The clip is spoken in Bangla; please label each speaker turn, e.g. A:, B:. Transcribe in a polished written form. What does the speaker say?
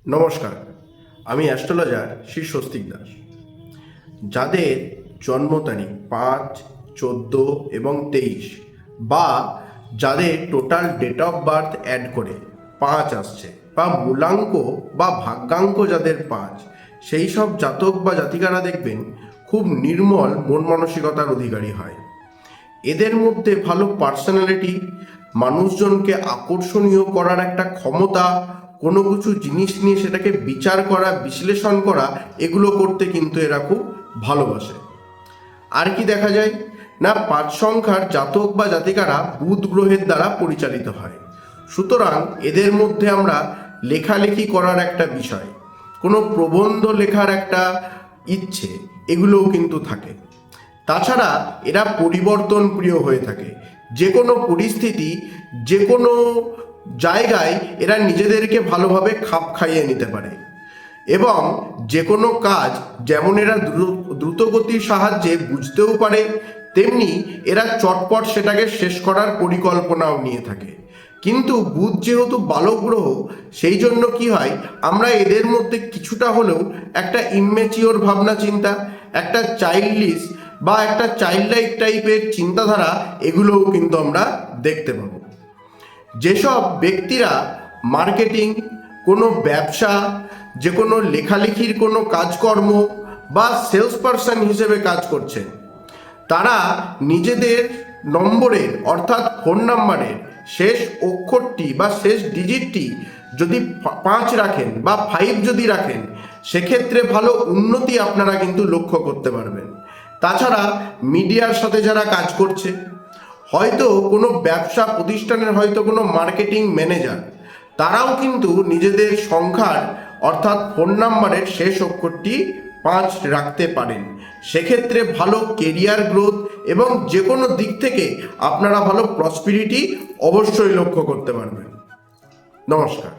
A: নমস্কার, আমি অ্যাস্ট্রোলজার শ্রী স্বস্তিক দাস। যাদের জন্ম তারিখ 5, 14 এবং 23 বা যাদের total date of birth add করে 5 আসছে বা মূলাঙ্ক বা ভাগ্যাঙ্ক যাদের 5, সেই সব জাতক বা জাতিকারা দেখবেন খুব নির্মল মন মানসিকতার অধিকারী হয়। এদের মধ্যে ভালো পার্সোনালিটি, মানুষজনকে আকর্ষণীয় করার একটা ক্ষমতা, কোনো কিছু জিনিস নিয়ে সেটাকে বিচার করা, বিশ্লেষণ করা, এগুলো করতে কিন্তু এরা খুব ভালোবাসে। আর কি দেখা যায় না, 5 সংখ্যার জাতক বা জাতিকারা বুধ গ্রহের দ্বারা পরিচালিত হয়। সুতরাং এদের মধ্যে আমরা লেখালেখি করার একটা বিষয়, কোনো প্রবন্ধ লেখার একটা ইচ্ছে, এগুলোও কিন্তু থাকে। তাছাড়া এরা পরিবর্তন প্রিয় হয়ে থাকে। যে কোনো পরিস্থিতি, যে কোনো জায়গায় এরা নিজেদেরকে ভালোভাবে খাপ খাইয়ে নিতে পারে এবং যে কোনো কাজ যেমন এরা দ্রুতগতির সাহায্যে বুঝতেও পারে, তেমনি এরা চটপট সেটাকে শেষ করার পরিকল্পনাও নিয়ে থাকে। কিন্তু বুধ যেহেতু বালক গ্রহ, সেই জন্য কি হয়, আমরা এদের মধ্যে কিছুটা হলেও একটা ইম্যাচিওর ভাবনা চিন্তা, একটা চাইল্ডিশ বা একটা চাইল্ডলাইক টাইপের চিন্তাধারা, এগুলোও কিন্তু আমরা দেখতে পাবো। যেসব ব্যক্তিরা মার্কেটিং, কোনো ব্যবসা, যে কোনো লেখালেখির কোনো কাজকর্ম বা সেলস পারসন হিসেবে কাজ করছেন, তারা নিজেদের নম্বরের অর্থাৎ ফোন নাম্বারের শেষ অক্ষরটি বা শেষ ডিজিটটি যদি 5 রাখেন বা 5 যদি রাখেন, সেক্ষেত্রে ভালো উন্নতি আপনারা কিন্তু লক্ষ্য করতে পারবেন। তাছাড়া মিডিয়ার সাথে যারা কাজ করছে, হয়তো কোনো ব্যবসা প্রতিষ্ঠানের হয়তো কোনো মার্কেটিং ম্যানেজার, তারাও কিন্তু নিজেদের সংখ্যার অর্থাৎ ফোন নাম্বারের শেষ অক্ষরটি 5 রাখতে পারেন। সেক্ষেত্রে ভালো কেরিয়ার গ্রোথ এবং যে কোনো দিক থেকে আপনারা ভালো প্রসপিরিটি অবশ্যই লক্ষ্য করতে পারবেন। নমস্কার।